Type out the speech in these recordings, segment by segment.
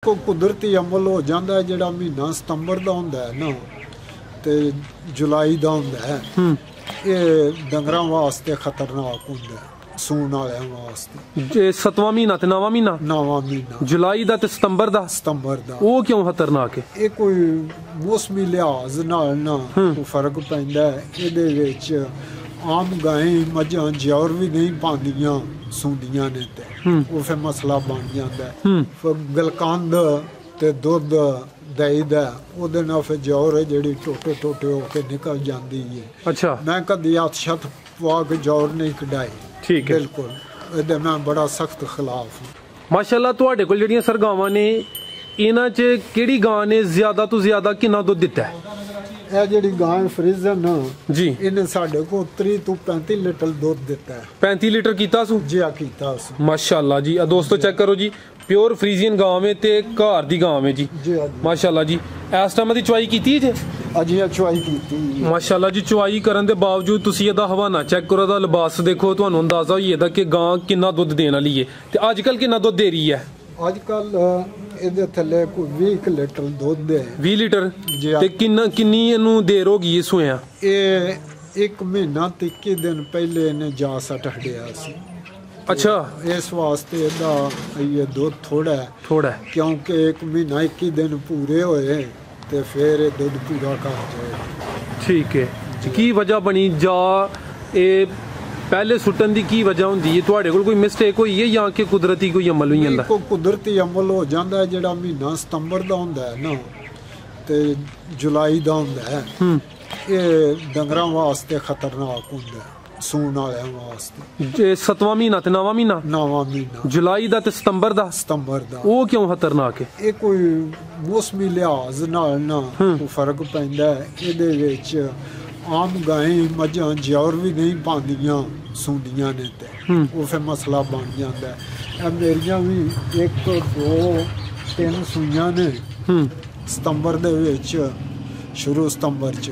कोई कुदरती अमल हो जाता है जिहड़ा महीना सितंबर का हुंदा है ना ते जुलाई का हुंदा है, ये डंगरां वास्ते खतरनाक हुंदा है, सूण वालियां वास्ते। 7वां महीना ते 9वां महीना, 9वां महीना जुलाई दा ते सितंबर दा वो क्यों खतरनाक है? ये कोई मौसमी लिहाज नाल ना कोई फर्क पैंदा है। इहदे विच आम गायें मझां जौर भी नहीं पांदियां सूंदियां ने ते वो फिर मसला बन जाता है। फिर गलकंद ते दुध देईदा ओहदे नाल फिर जौर है जिहड़ी टोटे टोटे होके निकल जाती है। अच्छा, मैं कदी हत्थ छत पवा के जौर नहीं कढाई। ठीक है, बिल्कुल ਇਹਦੇ मैं बड़ा सख्त खिलाफ हूँ। माशाअल्लाह ਤੁਹਾਡੇ ਕੋਲ ਜਿਹੜੀਆਂ ਸਰ ਗਾਵਾਂ ਨੇ ਇਹਨਾਂ 'ਚ ਕਿਹੜੀ ਗਾਂ ਨੇ ਜ਼ਿਆਦਾ ਤੋਂ ਜ਼ਿਆਦਾ ਕਿੰਨਾ ਦੁੱਧ ਦਿੱਤਾ ਹੈ? ਇਹ ਜਿਹੜੀ ਗਾਂ ਫਰੀਜ਼ਨ ਜੀ ਇਹਨੇ ਸਾਡੇ ਕੋਲ 30 ਤੋਂ 35 ਲੀਟਰ ਦੁੱਧ ਦਿੱਤਾ ਹੈ। 35 ਲੀਟਰ ਕੀਤਾ ਸੂ ਜੀ ਆ ਕੀਤਾ ਸੂ ਮਾਸ਼ਾਅੱਲਾ ਜੀ। ਆ ਦੋਸਤੋ ਚੈੱਕ ਕਰੋ ਜੀ, ਪਿਓਰ ਫਰੀਜ਼ੀਅਨ ਗਾਂ ਹੈ ਤੇ ਘਰ ਦੀ ਗਾਂ ਹੈ ਜੀ ਮਾਸ਼ਾਅੱਲਾ ਜੀ। ਇਸ ਟਾਈਮ ਦੀ ਚੁਆਈ ਕੀਤੀ ਜੇ? ਅਜੀ ਚੁਆਈ ਕੀਤੀ ਮਾਸ਼ਾਅੱਲਾ ਜੀ। ਚੁਆਈ ਕਰਨ ਦੇ ਬਾਵਜੂਦ ਤੁਸੀਂ ਇਹਦਾ ਹਵਾਨਾ ਚੈੱਕ ਕਰੋ, ਇਹਦਾ ਲਿਬਾਸ ਦੇਖੋ, ਤੁਹਾਨੂੰ ਅੰਦਾਜ਼ਾ ਹੋਈ ਇਹਦਾ ਕਿ ਗਾਂ ਕਿੰਨਾ ਦੁੱਧ ਦੇਣ ਵਾਲੀ ਹੈ। ਤੇ ਅੱਜ ਕੱਲ ਕਿੰਨਾ ਦੁੱਧ ਦੇ ਰਹੀ ਹੈ? ਅੱਜ ਕੱਲ ਇਹਦੇ ਥੱਲੇ ਕੋਈ 20 ਲੀਟਰ ਦੁੱਧ ਹੈ। 20 ਲੀਟਰ ਤੇ ਕਿੰਨੀ ਇਹਨੂੰ ਦੇਰ ਹੋ ਗਈ ਸੋਇਆ? ਇਹ 1 ਮਹੀਨਾ ਤੇ 21 ਦਿਨ ਪਹਿਲੇ ਇਹਨੇ ਜਾ ਸੱਟ ਹਟਿਆ ਸੀ। अच्छा, इस वास्ते ये दुध थोड़ा है क्योंकि 1 महीना 21 दिन पूरे होए ते फिर दुध पूरा कर जाए। ठीक है। की वजह बनी जा पहले सुट्टन दी की वजह होंदी है? तुहाडे कोल कोई मिस्टेक होई है या कि कुदरती कोई अमल होई जांदा? कोई कुदरती अमल हो जाता है जिहड़ा महीना सितंबर दा हुंदा है ना ते जुलाई दा हुंदा है, ये डंगरां वास्ते खतरनाक हुंदा है, सूण वालियां वास्ते। 7वां महीना ते 9वां महीना, 9वां महीना, जुलाई दा ते सितंबर दा वो क्यों खतरनाक है? ये कोई मौसमी लिहाज नाल ना कोई फर्क पैंदा है। इहदे विच आम गायें मझां जौर भी नहीं पांदियां सूंदियां ने ते वो फिर मसला बन जाता है। मेरियां भी 1 2 3 सूइयां ने सितंबर दे विच, शुरू सितंबर च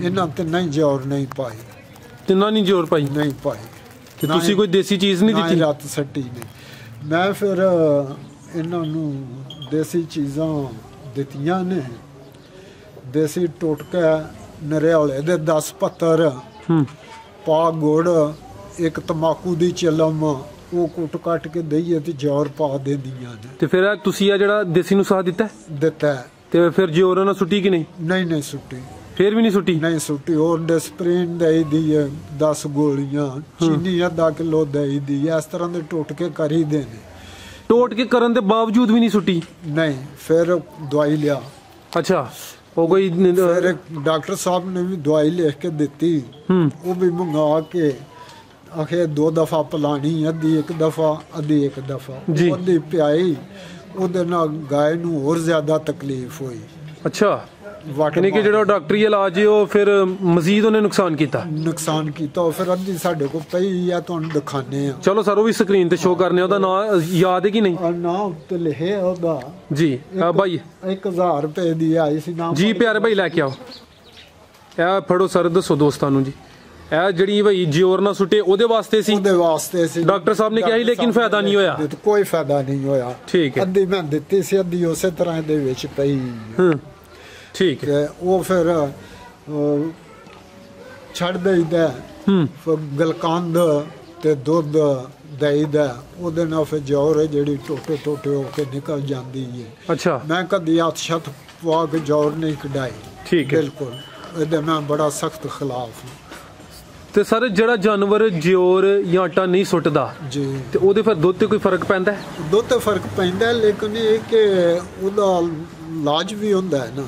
इन्हां ते नहीं जौर नहीं पाई। तिना नहीं जोर पाई? नहीं पाई। ते तुसी कोई देसी चीज़ नहीं दी? रात सट्टी नहीं। मैं फिर इन्हों देसी चीज़ां दित्तियां ने, देसी टोटका नरियाले दे 10 पत्तर पा गुड़, एक तंबाकू दी चिलम वो कुट कट के दईए ते जौर पा देंदियां ने। ते फिर तुसी आ जेड़ा देसी नुस्खा दित्ता है ते फिर जौर ना सुट्टी कि नहीं? नहीं सुट्टी। फिर भी नहीं सुट्टी? नहीं सुट्टी। और डिस्प्रिन दई दी है 10 गोलियां, चीनी आधा किलो दई दी है। इस तरह के टोटके कर ही देने। टोटके करन दे बावजूद भी नहीं सुट्टी? नहीं। फिर दवाई लिया। अच्छा, वो कोई फिर डॉक्टर साहब ने भी दवाई लिख के दी, वो भी मंगा के आखे 2 दफा पिलानी, अद्धी 1 दफा अद्धी 1 दफा अद्धी पियाई। ਉਹਦੇ ਨਾਲ गाय ਨੂੰ ਹੋਰ ਜ਼ਿਆਦਾ तकलीफ हुई। अच्छा, यानी कि जो डॉक्टरी इलाज है वो फिर मजीद उन्हें नुकसान किया। फिर अद्धी साडे को पई है, तुहानू दिखाने आ। चलो सर, वो भी स्क्रीन ते शो करने, ओदा नाम याद है कि नहीं? नाम उत्ते लिखे ओदा जी। भाई 1000 रुपए दी आई सी नाम जी। प्यारे भाई लैके आओ, ए फड़ो सर, दसो दोस्तानू जी। जी भाई जोर ना सुटे ओदे वास्ते सी? ओदे वास्ते सी। डॉक्टर साहब ने कहा लेकिन फायदा नहीं होया? कोई फायदा नहीं होया। ठीक है। अद्धी मैं दित्ती सी, अद्धी उसे तरह दे विच पई। ठीक है। वो फिर छड़ देईदा, फिर गलकंद ते दुध देईदा, ओहदे नाल फिर जौर है जिहड़ी टोटे टोटे होके निकल जाती है। अच्छा, मैं कदी हत्थ छत पवा के जौर नहीं कढाई। ठीक है। बिल्कुल ਇਹਦੇ मैं बड़ा सख्त खिलाफ हूँ। ਤੇ ਸਰ ਜਿਹੜਾ ਜਾਨਵਰ ਜੋਰ ਜਾਂ ਆਟਾ ਨਹੀਂ ਸੁੱਟਦਾ ਜੀ ਤੇ ਉਹਦੇ ਫਿਰ ਦੁੱਧ ਤੇ ਕੋਈ ਫਰਕ ਪੈਂਦਾ ਹੈ? ਦੁੱਧ ਤੇ ਫਰਕ ਪੈਂਦਾ, ਲੇਕਿਨ ਇਹ ਕਿ ਉਹਦਾ ਇਲਾਜ ਵੀ ਹੁੰਦਾ ਹੈ ਨਾ।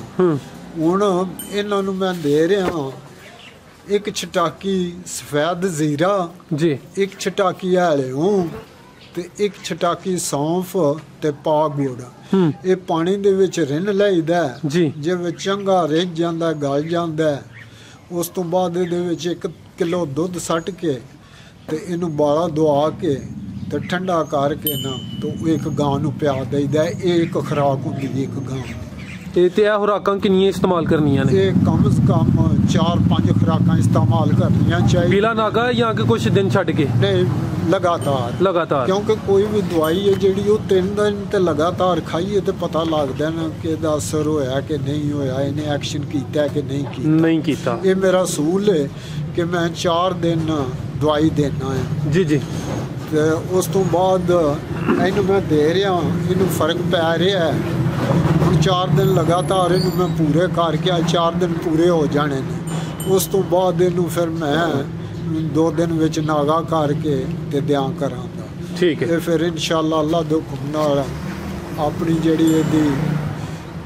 ਹੁਣ ਇਹਨਾਂ ਨੂੰ ਮੈਂ ਦੇ ਰਿਹਾ 1 ਛਟਾਕੀ ਸਫੈਦ ਜ਼ੀਰਾ ਜੀ, 1 ਛਟਾਕੀ ਹਲਿਓ ਤੇ 1 ਛਟਾਕੀ ਸੌਂਫ ਤੇ ਪਾ ਗੁੜ। ਇਹ ਪਾਣੀ ਦੇ ਵਿੱਚ ਰਿੰਨ ਲਈਦਾ ਜੀ। ਜੇ ਵਿੱਚ ਚੰਗਾ ਰਿੱਝ ਜਾਂਦਾ, ਗਲ ਜਾਂਦਾ, ਉਸ ਤੋਂ ਬਾਅਦ ਇਹਦੇ ਵਿੱਚ 1 किलो दुध सट के ते इनू बाला दवा के ते ठंडा करके ना तो एक गां नू पिया देईदा। एक खुराक हुंदी है एक गां दी। ते खुराकां किन्नियां इस्तेमाल करनियां ने? कम से कम 4-5 खुराकां इस्तेमाल करनियां चाहिए। बिला नागा या कि कुछ दिन छड्ड के? नहीं, लगातार क्योंकि कोई भी दवाई है जी 3 दिन ते लगातार खाइए तो पता लगता ना कि असर होया कि नहीं होया, इन्हें एक्शन किया कि नहीं किया। ये मेरा असूल है कि मैं 4 दिन दवाई देना है जी जी, तो उस तो बाद इनू मैं दे रहा, इनू फर्क पै रहा है। हम 4 दिन लगातार इनू मैं पूरे करके 4 दिन पूरे हो जाने ने, उस तो बाद इनू फिर मैं 2 दिन विच नागा करके ते दियां करांगा। ठीक है, फिर इंशाअल्लाह अल्लाह दे हुक्म नाल अपनी जिहड़ी इहदी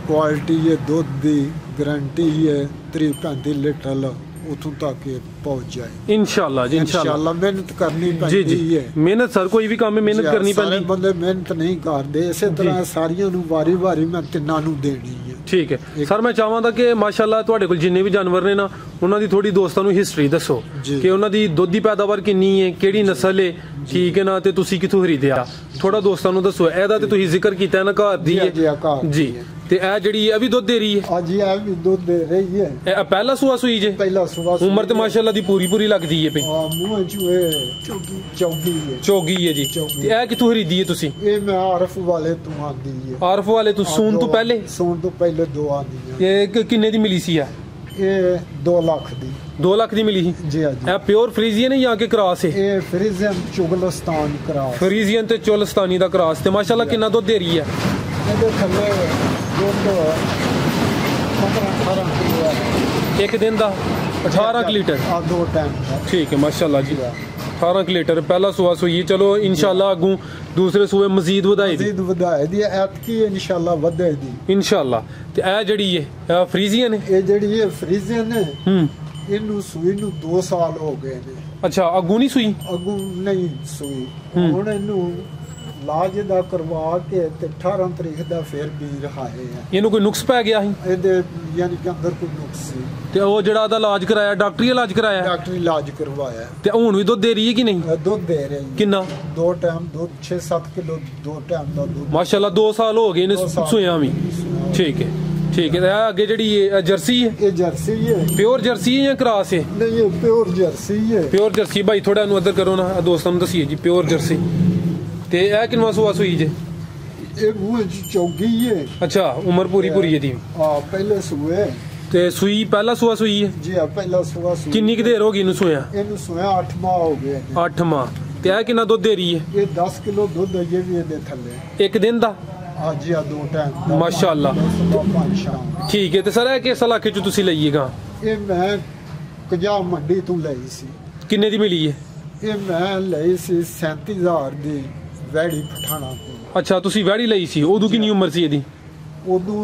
क्वालिटी है दुध दी गारंटी है 30-35 लीटर उतों तक पहुंच जाए इंशाअल्लाह जी। इंशाअल्लाह मेहनत करनी पैंदी है। मेहनत सर कोई भी काम में मेहनत करनी पैंदी, सारे बंदे मेहनत नहीं करते, इसे तरह सारियां नूं वारी मैं तिन्नां नूं देनी है। ठीक है सर, मैं चाहांगा कि माशाअल्लाह तुहाडे कोल जिन्ने भी जानवर ने ना उन्हां दी थोड़ी दोस्तां नूं हिस्टरी दसो कि उन्हां दी दुध दी पैदावार किन्नी है, किहड़ी नस्ल है, ठीक है ना, ते तुसीं कित्थों खरीदिया, थोड़ा दोस्तां नूं दसो। एदा ते तुसीं जिक्र कीता ना घर दी है जी, ते ए जेहड़ी ए भी दुध दे रही है? हां जी, ए भी दुध दे रही है। ए पहला सुआ सुई जे? पहला सुआ। उम्र ते माशाअल्लाह दी पूरी लगदी है पे। हां, मुंह च चौगी है जी। ते ए कित्थों खरीदी है तुसीं? ए मैं आरफ वाले तो आंदी है। आरफ वाले तो सून तो पहले? सून तो पहले 2 आंदी है। ये किन्ने दी मिली सी है? ये 2 लाख दी। 2 लाख दी मिली जी? जी हां। ए प्योर फ्रीजियन है या के क्रॉस है? ये फ्रीजियन चुगलस्तान क्रॉस। फ्रीजियन ते चुगलस्तानी दा क्रॉस। ते माशाअल्लाह कितना दुध दे रही है? ਇਹਦੇ ਥੱਲੇ ਦੁੱਧ 15-18 ਕਿਲੋ ਹੈ ਇੱਕ ਦਿਨ ਦਾ। 18 ਲੀਟਰ ਆ 2 ਟਾਈਮ ਦਾ। ठीक है माशाअल्लाह जी, 18 लीटर पहला सुआ सुई। चलो इंशाअल्लाह अगू दूसरे सूए मजीद ਵਧਾਏ ਦੀ ਐਤਕੀ इंशाअल्लाह ਵਧੇ ਦੀ इंशाअल्लाह। ਤੇ ਇਹ ਜਿਹੜੀ ਹੈ ਫਰੀਜ਼ੀਅਨ ਹੈ? ਇਹ ਜਿਹੜੀ ਹੈ ਫਰੀਜ਼ੀਅਨ ਹੈ। ਇਹਨੂੰ ਸੂਈ ਨੂੰ 2 ਸਾਲ ਹੋ ਗਏ ਨੇ। ਅੱਛਾ, ਅਗੂ ਨਹੀਂ ਸੂਈ? ਅਗੂ ਨਹੀਂ ਸੂਈ। ਹੁਣ ਇਹਨੂੰ ਇਲਾਜ ਦਾ ਕਰਵਾ ਕੇ ਤੇ 18 ਤਰੀਕ ਦਾ ਫਿਰ ਵੀ ਰਹਾਏ ਆ। ਇਹਨੂੰ ਕੋਈ ਨੁਕਸ ਪੈ ਗਿਆ ਸੀ? ਇਹਦੇ ਯਾਨੀ ਕਿ ਅੰਦਰ ਕੋਈ ਨੁਕਸ ਸੀ ਤੇ ਉਹ ਜਿਹੜਾ ਉਹਦਾ ਇਲਾਜ ਕਰਾਇਆ, ਡਾਕਟਰੀ ਇਲਾਜ ਕਰਾਇਆ? ਡਾਕਟਰੀ ਇਲਾਜ ਕਰਵਾਇਆ। ਤੇ ਹੁਣ ਵੀ ਦੁੱਧ ਦੇ ਰਹੀ ਹੈ ਕਿ ਨਹੀਂ? ਦੁੱਧ ਦੇ ਰਹੀ। ਕਿੰਨਾ? 2 ਟਾਈਮ ਦੁੱਧ 6-7 ਕਿਲੋ 2 ਟਾਈਮ ਦਾ ਦੁੱਧ। ਮਾਸ਼ਾਅੱਲਾ 2 ਸਾਲ ਹੋ ਗਏ ਨੇ ਸੂਇਆ ਵੀ। ਠੀਕ ਹੈ ठीक है। आगे जड़ी जर्सी है? ये जर्सी है। प्योर जर्सी है या क्रॉस है? नहीं, ये प्योर जर्सी है। Pure Jersey. भाई थोड़ा अदर करो ना, दोस्तों दसिए जी। प्योर जर्सी ते ए किनवा सुआ सुई जे? ये मुंह चौगी है। अच्छा, उम्र पूरी है दी? हां, पहले सुए ते सुई पहला सुआ सुई है जी? हां, पहला सुआ सुई। कितनी की देर होगी इनु सोया? इनु सोया 8 माह हो गए। 8 माह। ते ए कितना दूध दे रही है? ये 10 किलो दूध है। ये भी दे थल्ले एक दिन दा? हाँ जी, 2 टाइम माशाअल्लाह। ठीक है। तो सर किस इलाके चो तुसी लईएगा? ये मैं कजा मंडी तो लई सी। किन्ने दी मिली है? ये मैं लई सी 37,000 दी वैड़ी पठाना को। अच्छा, तुसी वैड़ी लई सी। उदू कितनी उम्र सी एदी? उदू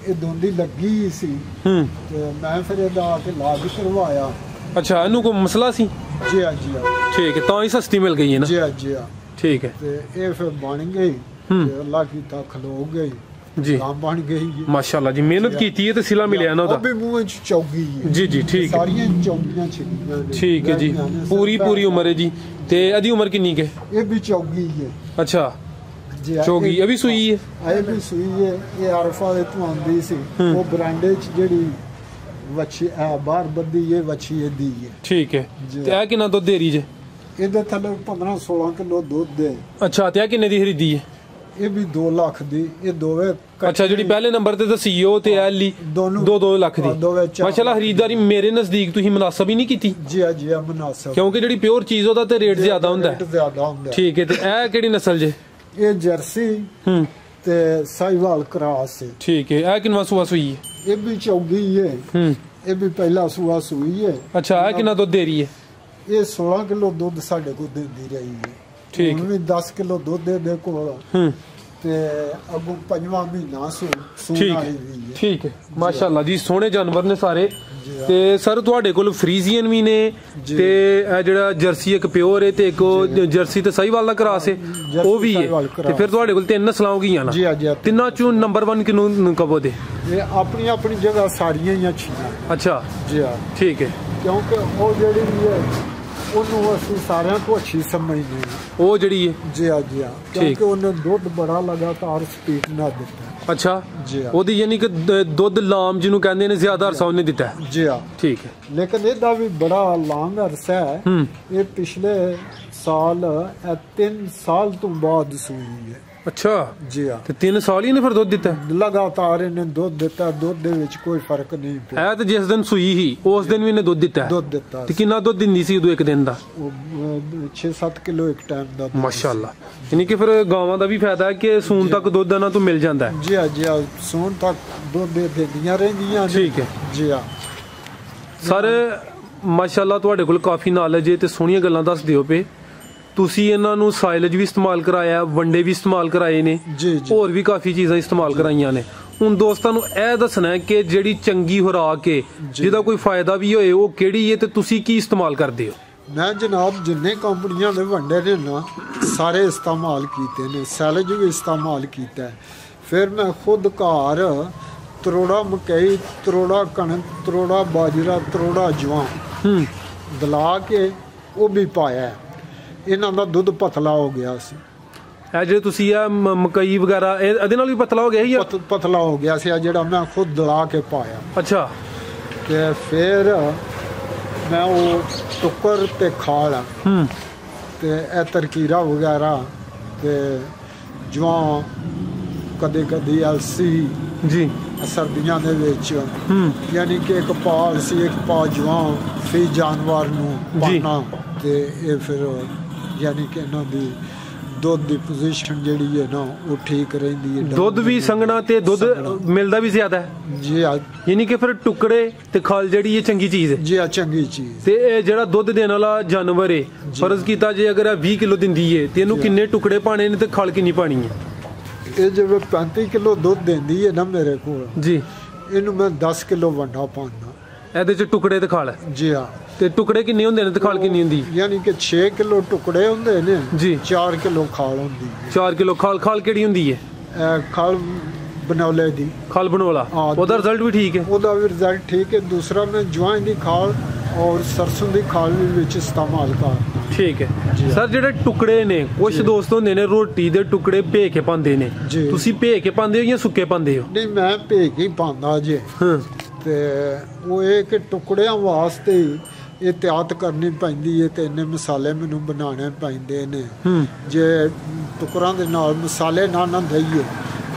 ये दोंदी लगी सी ते मैं फिर एदा आके इलाज करवाया। अच्छा, इनू कोई मसला सी? जी हां, जी हां। ठीक है, तो ही सस्ती मिल गई है ना? जी हां, जी हां। ठीक है। ते ये फिर बन गई, अल्लाह की ता खलो गई जी, बन गई माशाअल्लाह जी। मेहनत की है तो सिला मिलिया ना। अभी मुंह च चौगी है जी जी। ठीक है, सारियां चौगियां छिड़ियां ने। ठीक है जी, पूरी उम्र है जी। ते अदी उम्र कितनी के? ये भी चौगी है। अच्छा जी, चौगी। ये भी सुई है? ये भी सुई है। ये आरफा दे तो आंदी सी, वो ब्रांडे च जेडी वछी बाहर बद्दी ये वछी है दी है। ठीक है। ते आ कितना दूध दे रही जे? ਇਹਦੇ ਥੱਲੇ 15-16 ਕਿਲੋ ਦੁੱਧ ਦੇ। ਅੱਛਾ, ਤੇ ਆ ਕਿੰਨੇ ਦੀ ਖਰੀਦੀ ਹੈ? ਇਹ ਵੀ 2 ਲੱਖ ਦੀ। ਇਹ ਦੋਵੇਂ ਅੱਛਾ, ਜਿਹੜੀ ਪਹਿਲੇ ਨੰਬਰ ਤੇ ਦਸੀ ਉਹ ਤੇ ਐਲੀ 2 ਲੱਖ ਦੀ। ਮਾਸ਼ਾਅੱਲਾ, ਖਰੀਦਦਾਰੀ ਮੇਰੇ ਨਜ਼ਦੀਕ ਤੁਸੀਂ ਮੁਨਾਸਬ ਹੀ ਨਹੀਂ ਕੀਤੀ। ਜੀ ਆ, ਜੀ ਆ, ਮੁਨਾਸਬ। ਕਿਉਂਕਿ ਜਿਹੜੀ ਪਿਓਰ ਚੀਜ਼ ਉਹਦਾ ਤੇ ਰੇਟ ਜ਼ਿਆਦਾ ਹੁੰਦਾ ਹੈ। ਠੀਕ ਹੈ। ਤੇ ਇਹ ਕਿਹੜੀ ਨਸਲ ਜੇ? ਇਹ ਜਰਸੀ ਤੇ ਸਾਈਵਾਲ ਕ੍ਰਾਸ ਹੈ। ਠੀਕ ਹੈ। ਇਹ ਕਿੰਨਾ ਸੂਆ ਸੂਈ ਹੈ? ਇਹ ਵੀ ਚੌਗੀ ਹੈ। ਇਹ ਵੀ ਪਹਿਲਾ ਸੂਆ ਸੂਈ ਹੈ। ਅੱਛਾ, ਇਹ ਕਿੰਨਾ ਦੁੱਧ ਦੇ ਰਹੀ ਹੈ? ਇਹ 16 ਕਿਲੋ ਦੁੱਧ ਸਾਡੇ ਕੋਲ ਦਿੰਦੀ ਰਹੀ ਹੈ। ਠੀਕ ਹੈ। 10 ਕਿਲੋ ਦੁੱਧ ਦੇ ਕੋਲ ਤੇ ਅਗੋਂ 5ਵਾਂ ਮਹੀਨਾ ਸੂਣ ਵਾਲੀ ਵੀ ਹੈ। ਠੀਕ ਹੈ, ਮਾਸ਼ਾਅੱਲਾ ਜੀ। ਸੋਹਣੇ ਜਾਨਵਰ ਨੇ ਸਾਰੇ। ਤੇ ਸਰ ਤੁਹਾਡੇ ਕੋਲ ਫਰੀਜ਼ੀਅਨ ਵੀ ਨੇ ਤੇ ਇਹ ਜਿਹੜਾ ਜਰਸੀ ਇੱਕ ਪਿਓਰ ਹੈ ਤੇ ਇੱਕ ਜਰਸੀ ਤੇ ਸਾਹੀਵਾਲ ਦਾ ਕਰਾਸ ਹੈ ਉਹ ਵੀ ਹੈ। ਤੇ ਫਿਰ ਤੁਹਾਡੇ ਕੋਲ 3 ਨਸਲਾਂ ਹੋ ਗਈਆਂ ਨਾ? ਜੀ ਜੀ। ਤਿੰਨਾਂ ਚੋਂ ਨੰਬਰ 1 ਕਿਹਨੂੰ ਕਹੋਗੇ? ਇਹ ਆਪਣੀ ਆਪਣੀ ਜਗ੍ਹਾ ਸਾਰੀਆਂ ਹੀ ਅੱਛੀਆਂ। ਅੱਛਾ ਜੀ ਹਾਂ, ਠੀਕ ਹੈ। ਕਿਉਂਕਿ ਉਹ ਜਿਹੜੀ ਹੈ ਉਹਨੂੰ ਅਸੀਂ ਸਾਰਿਆਂ ਤੋਂ ਅੱਛੀ ਸਮਝਦੇ ਹਾਂ। ਉਹ ਜਿਹੜੀ ਹੈ? ਜੀ ਹਾਂ, ਜੀ ਹਾਂ। ਕਿਉਂਕਿ ਉਹਨੇ ਦੁੱਧ ਬੜਾ ਲਗਾਤਾਰ ਸਪੀਡ ਨਾਲ ਦਿੱਤਾ। ਅੱਛਾ ਜੀ ਹਾਂ ਉਹਦੀ ਯਾਨੀ ਕਿ ਦੁੱਧ ਲਾਮ ਜਿਹਨੂੰ ਕਹਿੰਦੇ ਨੇ ਜ਼ਿਆਦਾ ਅਰਸਾ ਉਹਨੇ ਦਿੱਤਾ ਹੈ। ਜੀ ਹਾਂ ਠੀਕ ਹੈ ਲੇਕਿਨ ਇਹਦਾ ਵੀ ਬੜਾ ਲੰਗ ਅਰਸਾ ਹੈ। ਇਹ ਪਿਛਲੇ ਸਾਲ 3 ਸਾਲ ਤੋਂ ਬਾਅਦ ਸੂਈ ਹੈ। ਅੱਛਾ ਜੀ ਹਾਂ ਤੇ 3 ਸਾਲ ਹੀ ਇਹਨੇ ਫਿਰ ਦੁੱਧ ਦਿੱਤਾ ਲਗਾਤਾਰ ਇਹਨੇ ਦੁੱਧ ਦਿੱਤਾ। ਦੁੱਧ ਦੇ ਵਿੱਚ ਕੋਈ ਫਰਕ ਨਹੀਂ ਪਿਆ। ਹੈ ਤੇ ਜਿਸ ਦਿਨ ਸੂਈ ਸੀ ਉਸ ਦਿਨ ਵੀ ਇਹਨੇ ਦੁੱਧ ਦਿੱਤਾ ਦੁੱਧ ਦਿੱਤਾ ਤੇ ਕਿੰਨਾ ਦੁੱਧ ਦਿੰਦੀ ਸੀ ਉਦੋਂ ਇੱਕ ਦਿਨ ਦਾ? 6-7 ਕਿਲੋ ਇੱਕ ਟਾਈਮ ਦਾ। ਮਾਸ਼ਾਅੱਲਾ ਯਾਨੀ ਕਿ ਫਿਰ ਗਾਵਾਂ ਦਾ ਵੀ ਫਾਇਦਾ ਹੈ ਕਿ ਸੂਣ ਤੱਕ ਦੁੱਧ ਇਹਨਾਂ ਤੋਂ ਮਿਲ ਜਾਂਦਾ ਹੈ। ਜੀ ਹਾਂ ਜੀ ਹਾਂ ਸੂਣ ਤੱਕ ਦੁੱਧ ਦਿੰਦੀਆਂ ਰਹਿੰਦੀਆਂ। ਠੀਕ ਹੈ ਜੀ ਹਾਂ ਸਰ ਮਾਸ਼ਾਅੱਲਾ ਤੁਹਾਡੇ ਕੋਲ ਕਾਫੀ ਨੌਲੇਜ ਹੈ ਤੇ ਸੋਹਣੀਆਂ ਗੱਲਾਂ ਦੱਸ ਦਿਓ ਪਏ। ਤੁਸੀਂ ਇਹਨਾਂ ਨੂੰ ਸਾਇਲਜ ਵੀ ਇਸਤੇਮਾਲ ਕਰਾਇਆ, ਵੰਡੇ ਵੀ ਇਸਤੇਮਾਲ ਕਰਾਏ ਨੇ, ਹੋਰ ਵੀ ਕਾਫੀ ਚੀਜ਼ਾਂ ਇਸਤੇਮਾਲ ਕਰਾਈਆਂ ਨੇ। ਹੁਣ ਦੋਸਤਾਂ ਨੂੰ ਇਹ ਦੱਸਣਾ ਹੈ ਕਿ ਜਿਹੜੀ ਚੰਗੀ ਖੁਰਾਕ ਹੈ ਜਿਹਦਾ ਕੋਈ ਫਾਇਦਾ ਵੀ ਹੋਏ ਉਹ ਕਿਹੜੀ ਹੈ ਤੇ ਤੁਸੀਂ ਕੀ ਇਸਤੇਮਾਲ ਕਰਦੇ ਹੋ? ਮੈਂ ਜਨਾਬ ਜਿੰਨੇ ਕੰਪਨੀਆਂ ਦੇ ਵੰਡੇ ਨੇ ਨਾ ਸਾਰੇ ਇਸਤੇਮਾਲ ਕੀਤੇ ਨੇ। ਸਾਇਲਜ ਵੀ ਇਸਤੇਮਾਲ ਕੀਤਾ। ਫਿਰ ਮੈਂ ਖੁਦ ਘਰ ਤਰੋੜਾ ਮਕਈ, ਤਰੋੜਾ ਕਣਕ, ਤਰੋੜਾ ਬਾਜਰਾ, ਤਰੋੜਾ ਜਵਾਂ ਦਲਾ ਕੇ ਉਹ ਵੀ ਪਾਇਆ। ਇਹਨਾਂ ਦਾ ਦੁੱਧ ਪਤਲਾ ਹੋ ਗਿਆ ਸੀ। ਇਹ ਜਿਹੜੇ ਤੁਸੀਂ ਆ ਮਕਈ ਵਗੈਰਾ ਇਹਦੇ ਨਾਲ ਵੀ ਪਤਲਾ ਹੋ ਗਿਆ ਸੀ? ਪਤਲਾ ਹੋ ਗਿਆ ਸੀ ਜਿਹੜਾ ਮੈਂ ਖੁਦ ਦਲਾ ਕੇ ਪਾਇਆ। ਅੱਛਾ ਤੇ ਫਿਰ ਮੈਂ ਉਹ ਟੁੱਕਰ ਤੇ ਖਾਲ ਤੇ ਇਹ ਤਰਕੀਰਾ ਵਗੈਰਾ ਤੇ ਜਵਾਂ ਕਦੇ ਕਦੇ ਅਲਸੀ ਜੀ ਸਰਦੀਆਂ ਦੇ ਵਿੱਚ ਯਾਨੀ ਕਿ ਇੱਕ ਪਾਲ ਸੀ ਇੱਕ ਪਾ ਜਵਾਂ ਫੀ ਜਾਨਵਰ ਨੂੰ ਪਾਣਾ ਤੇ ਇਹ ਫਿਰ ਯਾਨੀ ਕਿ ਇਹਨਾਂ ਦੀ ਦੁੱਧ ਦੀ ਪੋਜੀਸ਼ਨ ਜਿਹੜੀ ਹੈ ਨਾ ਉਹ ਠੀਕ ਰਹਿੰਦੀ ਹੈ। ਦੁੱਧ ਵੀ ਸੰਘਣਾ ਤੇ ਦੁੱਧ ਮਿਲਦਾ ਵੀ ਜ਼ਿਆਦਾ ਹੈ। ਜੀ ਹਾਂ ਯਾਨੀ ਕਿ ਫਿਰ ਟੁਕੜੇ ਤੇ ਖਲ ਜਿਹੜੀ ਇਹ ਚੰਗੀ ਚੀਜ਼ ਹੈ। ਜੀ ਹਾਂ ਚੰਗੀ ਚੀਜ਼। ਤੇ ਇਹ ਜਿਹੜਾ ਦੁੱਧ ਦੇਣ ਵਾਲਾ ਜਾਨਵਰ ਹੈ ਫਰਜ਼ ਕੀਤਾ ਜੇ ਅਗਰ 20 ਕਿਲੋ ਦਿੰਦੀ ਹੈ ਤੇ ਇਹਨੂੰ ਕਿੰਨੇ ਟੁਕੜੇ ਪਾਣੇ ਨੇ ਤੇ ਖਲ ਕਿੰਨੀ ਪਾਣੀ ਹੈ? ਇਹ ਜਿਵੇਂ 35 ਕਿਲੋ ਦੁੱਧ ਦਿੰਦੀ ਹੈ ਨਾ ਮੇਰੇ ਕੋਲ ਜੀ ਇਹਨੂੰ ਮੈਂ 10 ਕਿਲੋ ਵੰਡਾ ਪਾਉਂਦਾ। ਇਹਦੇ ਚ ਟੁਕੜੇ ਤੇ ਖਲ? ਜੀ ਹਾਂ ਤੇ ਟੁਕੜੇ ਕਿੰਨੇ ਹੁੰਦੇ ਨੇ ਤੇ ਖਲ ਕਿੰਨੀ ਹੁੰਦੀ? ਯਾਨੀ ਕਿ 6 ਕਿਲੋ ਟੁਕੜੇ ਹੁੰਦੇ ਨੇ ਜੀ 4 ਕਿਲੋ ਖਾਲ ਹੁੰਦੀ ਹੈ। 4 ਕਿਲੋ ਖਲ ਕਿਹੜੀ ਹੁੰਦੀ ਹੈ? ਖਾਲ ਬਨੌਲੇ ਦੀ ਖਲ ਬਣੋਲਾ। ਉਹਦਾ ਰਿਜ਼ਲਟ ਵੀ ਠੀਕ ਹੈ? ਉਹਦਾ ਵੀ ਰਿਜ਼ਲਟ ਠੀਕ ਹੈ। ਦੂਸਰਾ ਮੈਂ ਜਵਾਂ ਦੀ ਖਾਲ ਔਰ ਸਰਸੋਂ ਦੀ ਖਾਲ ਵੀ ਵਿੱਚ ਇਸਤੇਮਾਲ ਕਰਦਾ। ਠੀਕ ਹੈ ਸਰ ਜਿਹੜੇ ਟੁਕੜੇ ਨੇ ਕੁਝ ਦੋਸਤ ਹੁੰਦੇ ਨੇ ਰੋਟੀ ਦੇ ਟੁਕੜੇ ਭੇ ਕੇ ਪਾਉਂਦੇ ਨੇ, ਤੁਸੀਂ ਭੇ ਕੇ ਪਾਉਂਦੇ ਹੋ ਜਾਂ ਸੁੱਕੇ ਪਾਉਂਦੇ ਹੋ? ਨਹੀਂ ਮੈਂ ਭੇ ਕੇ ਪਾਉਂਦਾ ਜੇ। ਤੇ ਉਹ ਇਹ ਕਿ ਟੁਕੜਿਆਂ ਵਾਸਤੇ ਇਹਤਿਆਤ ਕਰਨੀ ਪੈਂਦੀ ਹੈ ਤੇ ਇੰਨੇ ਮਸਾਲੇ ਮੈਨੂੰ ਬਣਾਉਣੇ ਪੈਂਦੇ ਨੇ। ਜੇ ਟੁਕੜਾਂ ਦੇ ਨਾਲ ਮਸਾਲੇ ਨਾ ਦਈਏ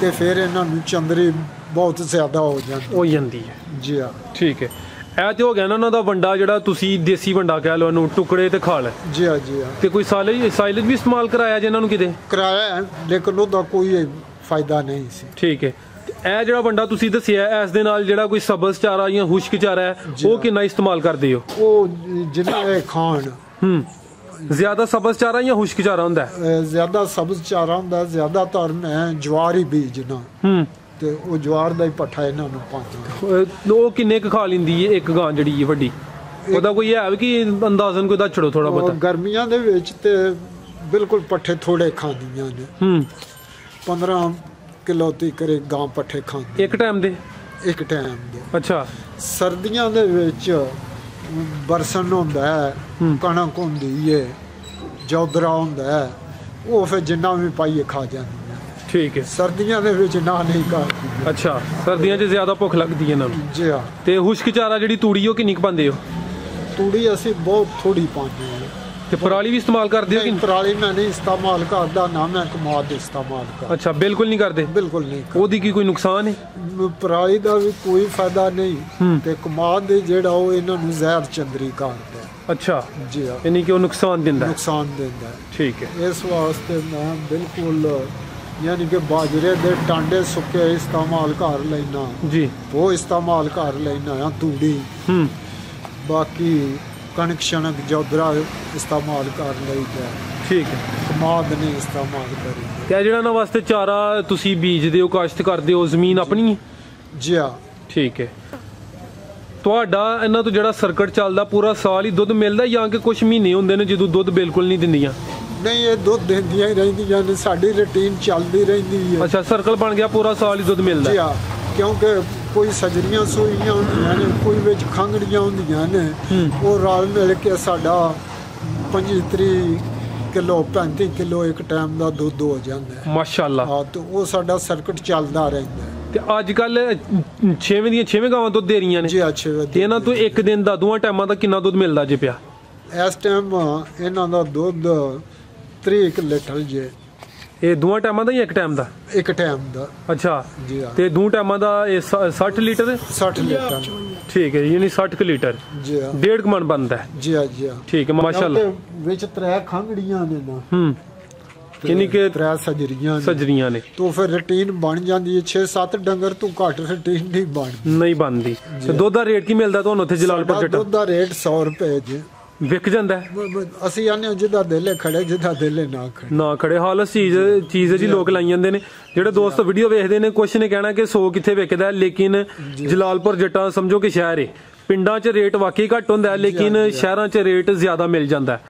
ਤੇ ਫਿਰ ਇਹਨਾਂ ਨੂੰ ਚੰਦਰੀ ਬਹੁਤ ਜ਼ਿਆਦਾ ਹੋ ਜਾਂਦੀ ਹੈ। ਜੀ ਹਾਂ ਠੀਕ ਹੈ ਇਹ ਤੇ ਹੋ ਗਿਆ ਨਾ ਉਹਨਾਂ ਦਾ ਵੰਡਾ ਜਿਹੜਾ ਤੁਸੀਂ ਦੇਸੀ ਵੰਡਾ ਕਹਿ ਲਓ ਇਹਨੂੰ ਟੁਕੜੇ ਤੇ ਖਲ। ਜੀ ਹਾਂ ਜੀ ਹਾਂ ਤੇ ਕੋਈ ਸਾਇਲਜ ਵੀ ਇਸਤੇਮਾਲ ਕਰਾਇਆ ਜੇ ਇਹਨਾਂ ਨੂੰ ਕਿਤੇ? ਕਰਾਇਆ ਲੇਕਿਨ ਉਹਦਾ ਕੋਈ ਫਾਇਦਾ ਨਹੀਂ ਸੀ। ਠੀਕ ਹੈ ਇਹ ਜਿਹੜਾ ਵੰਡਾ ਤੁਸੀਂ ਦੱਸਿਆ ਇਸ ਦੇ ਨਾਲ ਜਿਹੜਾ ਕੋਈ ਸਬਜ਼ ਚਾਰਾ ਜਾਂ ਖੁਸ਼ਕ ਚਾਰਾ ਹੈ ਉਹ ਕਿੰਨਾ ਇਸਤੇਮਾਲ ਕਰਦੇ ਹੋ? ਉਹ ਜਿੰਨਾ ਖਾਣ ਜ਼ਿਆਦਾ ਸਬਜ਼ ਚਾਰਾ ਜਾਂ ਖੁਸ਼ਕ ਚਾਰਾ ਹੁੰਦਾ? ਜ਼ਿਆਦਾ ਸਬਜ਼ ਚਾਰਾ ਹੁੰਦਾ। ਜ਼ਿਆਦਾਤਰ ਮੈਂ ਜਵਾਰ ਹੀ ਬੀਜਣਾ ਤੇ ਉਹ ਜਵਾਰ ਦਾ ਹੀ ਪੱਠਾ ਇਹਨਾਂ ਨੂੰ ਪਾਉਂਦਾ। ਉਹ ਕਿੰਨੇ ਕੁ ਖਾ ਲੈਂਦੀ ਹੈ ਇੱਕ ਗਾਂ ਜਿਹੜੀ ਹੈ ਵੱਡੀ? ਉਹਦਾ ਕੋਈ ਹੈ ਕਿ ਅੰਦਾਜ਼ਨ ਕੋਈ ਦੱਸੋ ਥੋੜਾ ਬਹੁਤਾ? ਗਰਮੀਆਂ ਦੇ ਵਿੱਚ ਤੇ ਬਿਲਕੁਲ ਪੱਠੇ ਥੋੜੇ ਖਾਂਦੀਆਂ ਨੇ। 15 ਕਿਲੋ ਤੀਕ ਗਾਂ ਪੱਠੇ ਖਾਂਦੀ ਇੱਕ ਟਾਈਮ ਦੇ? ਇੱਕ ਟਾਈਮ ਦੇ। ਅੱਛਾ ਸਰਦੀਆਂ ਦੇ ਵਿੱਚ ਬਰਸਨ ਹੁੰਦਾ ਹੈ, ਕਣਕ ਹੁੰਦੀ ਹੈ, ਜੌਦਰਾ ਹੁੰਦਾ ਹੈ, ਉਹ ਫਿਰ ਜਿੰਨਾ ਵੀ ਪਾਈਏ ਖਾ ਜਾਂਦੀ। ਠੀਕ ਹੈ ਸਰਦੀਆਂ ਦੇ ਵਿੱਚ ਨਾ ਨਹੀਂ ਕਰਦੀ। ਅੱਛਾ ਸਰਦੀਆਂ 'ਚ ਜ਼ਿਆਦਾ ਭੁੱਖ ਲੱਗਦੀ ਹੈ ਇਹਨਾਂ ਨੂੰ? ਜੀ ਹਾਂ। ਤੇ ਖੁਸ਼ਕ ਚਾਰਾ ਜਿਹੜੀ ਤੂੜੀ ਉਹ ਕਿੰਨੀ ਕੁ ਪਾਉਂਦੇ ਹੋ? ਤੂੜੀ ਅਸੀਂ ਬਹੁਤ ਥੋੜੀ ਪਾਉਂਦੇ ਹਾਂ। ਤੇ ਪਰਾਲੀ ਵੀ ਇਸਤੇਮਾਲ ਕਰਦੇ ਹੋ? ਪਰਾਲੀ ਮੈਂ ਨਹੀਂ ਇਸਤੇਮਾਲ ਕਰਦਾ ਨਾ ਮੈਂ ਕਮਾਦ ਇਸਤੇਮਾਲ ਕਰਦਾ। ਅੱਛਾ ਬਿਲਕੁਲ ਨਹੀਂ ਕਰਦੇ? ਬਿਲਕੁਲ ਨਹੀਂ। ਉਹਦੀ ਕੀ ਕੋਈ ਨੁਕਸਾਨ ਹੈ? ਪਰਾਲੀ ਦਾ ਵੀ ਕੋਈ ਫਾਇਦਾ ਨਹੀਂ ਤੇ ਕਮਾਦ ਦੇ ਜਿਹੜਾ ਉਹ ਇਹਨਾਂ ਨੂੰ ਜ਼ਹਿਰ ਚੰਦਰੀ ਕਰਦਾ। ਅੱਛਾ ਜੀ ਹਾਂ ਯਾਨੀ ਕਿ ਉਹ ਨੁਕਸਾਨ ਦਿੰਦਾ? ਨੁਕਸਾਨ ਦਿੰਦਾ। ਠੀਕ ਹੈ ਇਸ ਵਾਸਤੇ ਮੈਂ ਬਿਲਕੁਲ ਯਾਨੀ ਕਿ ਬਾਜਰੇ ਦੇ ਟਾਂਡੇ ਸੁੱਕੇ ਇਸਤੇਮਾਲ ਕਰ ਲੈਣਾ ਜੀ, ਉਹ ਇਸਤੇਮਾਲ ਕਰ ਲੈਣਾ ਆ। ਤੂੜੀ ਬਾਕੀ ਕਣਕ ਸ਼ਣਕ ਜੌਦਰਾ ਇਸਤੇਮਾਲ ਕਰ ਲਈਦਾ। ਠੀਕ ਹੈ ਕਮਾਦ ਨਹੀਂ ਇਸਤੇਮਾਲ ਕਰੀ। ਤੇ ਜਿਹੜਾ ਇਹਨਾਂ ਵਾਸਤੇ ਚਾਰਾ ਤੁਸੀਂ ਬੀਜਦੇ ਹੋ ਕਾਸ਼ਤ ਕਰਦੇ ਹੋ ਜ਼ਮੀਨ ਆਪਣੀ ਹੈ? ਜੀ ਹਾਂ। ਠੀਕ ਹੈ ਤੁਹਾਡਾ ਇਹਨਾਂ ਤੋਂ ਜਿਹੜਾ ਸਰਕਟ ਚੱਲਦਾ ਪੂਰਾ ਸਾਲ ਹੀ ਦੁੱਧ ਮਿਲਦਾ ਜਾਂ ਕਿ ਕੁਝ ਮਹੀਨੇ ਹੁੰਦੇ ਨੇ ਜਦੋਂ ਦੁੱਧ ਬਿਲਕੁਲ ਨਹੀਂ ਦਿੰਦੀਆਂ? ਨਹੀਂ ਇਹ ਦੁੱਧ ਦਿੰਦੀਆਂ ਹੀ ਰਹਿੰਦੀਆਂ ਨੇ। ਸਾਡੀ ਰੁਟੀਨ ਚੱਲਦੀ ਰਹਿੰਦੀ ਹੈ। ਅੱਛਾ ਸਰਕਲ ਬਣ ਗਿਆ ਪੂਰਾ ਸਾਲ ਹੀ ਦੁੱਧ ਮਿਲਦਾ? ਜੀ ਹਾਂ ਕਿਉਂਕਿ ਕੋਈ ਸਜਰੀਆਂ ਸੂਈਆਂ ਹੁੰਦੀਆਂ ਨੇ, ਕੋਈ ਵਿੱਚ ਖੰਗੜੀਆਂ ਹੁੰਦੀਆਂ ਨੇ, ਉਹ ਰਲ ਮਿਲ ਕੇ ਸਾਡਾ 25 ਕਿਲੋ 35 ਕਿਲੋ ਇੱਕ ਟਾਈਮ ਦਾ ਦੁੱਧ ਹੋ ਜਾਂਦਾ ਹੈ। ਮਾਸ਼ਾਅੱਲਾ। ਹਾਂ ਤੇ ਉਹ ਸਾਡਾ ਸਰਕਟ ਚੱਲਦਾ ਰਹਿੰਦਾ ਹੈ। ਤੇ ਅੱਜ ਕੱਲ 6ਵੇਂ ਦੀਆਂ 6ਵੇਂ ਗਾਵਾਂ ਦੁੱਧ ਦੇ ਰਹੀਆਂ ਨੇ ਜੀ। ਅੱਛੇ ਤੇ ਇਹਨਾਂ ਤੋਂ ਇੱਕ ਦਿਨ ਦਾ ਦੋਵਾਂ ਟਾਈਮਾਂ ਦਾ ਕਿੰਨਾ ਦੁੱਧ ਮਿਲਦਾ ਜੇ ਪਿਆ ਇਸ ਟਾਈਮ? ਇਹਨਾਂ ਦਾ ਦੁੱਧ 30 ਲੀਟਰ ਜੇ। ਇਹ ਦੋਵਾਂ ਟਾਈਮਾਂ ਦਾ ਜਾਂ ਇੱਕ ਟਾਈਮ ਦਾ? ਇੱਕ ਟਾਈਮ ਦਾ। ਅੱਛਾ ਜੀ ਹਾਂ। ਤੇ ਦੋ ਟਾਈਮਾਂ ਦਾ ਇਹ 60 ਲੀਟਰ? 60 ਲੀਟਰ। ਠੀਕ ਹੈ, ਯਾਨੀ 60 ਲੀਟਰ। ਜੀ ਹਾਂ। 1.5 ਮਣ ਬਣਦਾ ਹੈ। ਜੀ ਹਾਂ ਜੀ ਹਾਂ। ਠੀਕ ਹੈ ਮਾਸ਼ਾਅੱਲਾ। ਵਿੱਚ 3 ਖੰਗੜੀਆਂ ਨੇ ਨਾ। ਕਿੰਨੀ ਕਿ 3 ਸਜਰੀਆਂ ਨੇ ਤੋਂ ਫਿਰ ਰੂਟੀਨ ਬਣ ਜਾਂਦੀ ਹੈ। 6-7 ਡੰਗਰ ਤੋਂ ਘੱਟ ਰੂਟੀਨ ਨਹੀਂ ਬਣਦੀ। ਤੇ ਦੁੱਧ ਦਾ ਰੇਟ ਕੀ ਮਿਲਦਾ ਤੁਹਾਨੂੰ ਉੱਥੇ ਜਲਾਲਪੁਰ ਜੱਟਾਂ? ਦੁੱਧ ਦਾ ਰੇਟ 100 ਰੁਪਏ ਜੇ। ਵਿਕ ਜਾਂਦਾ ਹੈ? ਅਸੀਂ ਆਨੇ ਜਿਹਦਾ ਦਿਲ ਖੜੇ, ਜਿਹਦਾ ਦਿਲ ਨਾ ਖੜੇ ਹਾਲਸ ਚੀਜ਼ ਜੀ ਲੋਕ ਲਾਈ ਜਾਂਦੇ ਨੇ। ਜਿਹੜੇ ਦੋਸਤ ਵੀਡੀਓ ਵੇਖਦੇ ਨੇ ਕੁਛ ਨੇ ਕਹਿਣਾ ਕਿ 100 ਕਿੱਥੇ ਵਿਕਦਾ, ਲੇਕਿਨ ਜਲਾਲਪੁਰ ਜੱਟਾਂ ਸਮਝੋ ਕਿ ਸ਼ਹਿਰ ਹੈ। ਪਿੰਡਾਂ 'ਚ ਰੇਟ ਵਾਕਈ ਘੱਟ ਹੁੰਦਾ, ਲੇਕਿਨ ਸ਼ਹਿਰਾਂ 'ਚ ਰੇਟ ਜ਼ਿਆਦਾ ਮਿਲ ਜਾਂਦਾ ਹੈ।